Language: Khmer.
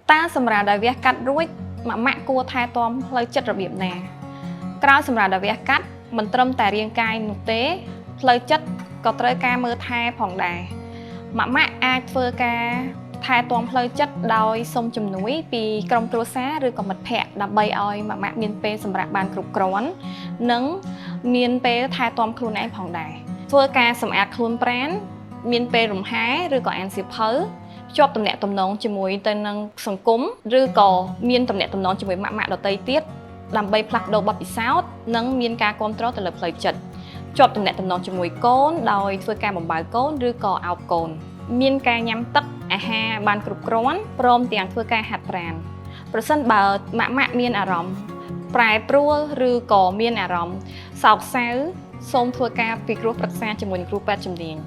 taសម្រាប់ដែលវះកាត់រួចម៉ាក់គួរថែទាំផ្លូវចិត្តរបៀបណាក្រោយសម្រាប់ដែលវះកាត់មិនត្រឹមតែរាងកាយនោះទេផ្លូវចិត្តក៏ត្រូវការមើលថែផងដែរម៉ាក់អាចធ្វើការថែទាំផ្លូវចិត្តដោយសុំជំនួយពីក្រុមគ្រួសារឬក៏មិត្តភ័ក្តិដើម្បីឲ្យម៉ាក់មានពេលសម្រាប់បានគ្រប់គ្រាន់និងមានពេលថែទាំខ្លួនឯងផងដែរធ្វើការសម្អាតខ្លួនប្រាណមានពេលរំហែឬក៏អានសៀវភៅភ្ជាប់ទំនាក់ទំនងជាមួយទៅនឹងសង្គមឬក៏មានទំនាក់ទំនងជាមួយម៉ាក់ដទៃទៀតដើម្បីផ្លាស់ប្ដូរបទពិសោធន៍និងមានការគ្រប់គ្រងទៅលើផ្លូវចិត្តជាប់ទំនាក់ទំនងជាមួយកូនដោយធ្វើការបំរើកូនឬក៏អោបកូនមានការញ៉ាំទឹកអាហារបានគ្រប់គ្រាន់ព្រមទាំងធ្វើការហាត់ប្រាណប្រសិនបើម៉ាក់មានអារម្មណ៍ប្រែប្រួលឬក៏មានអារម្មណ៍សោកសៅសូមធ្វើការពិគ្រោះប្រឹក្សាជាមួយគ្រូពេទ្យជំនាញ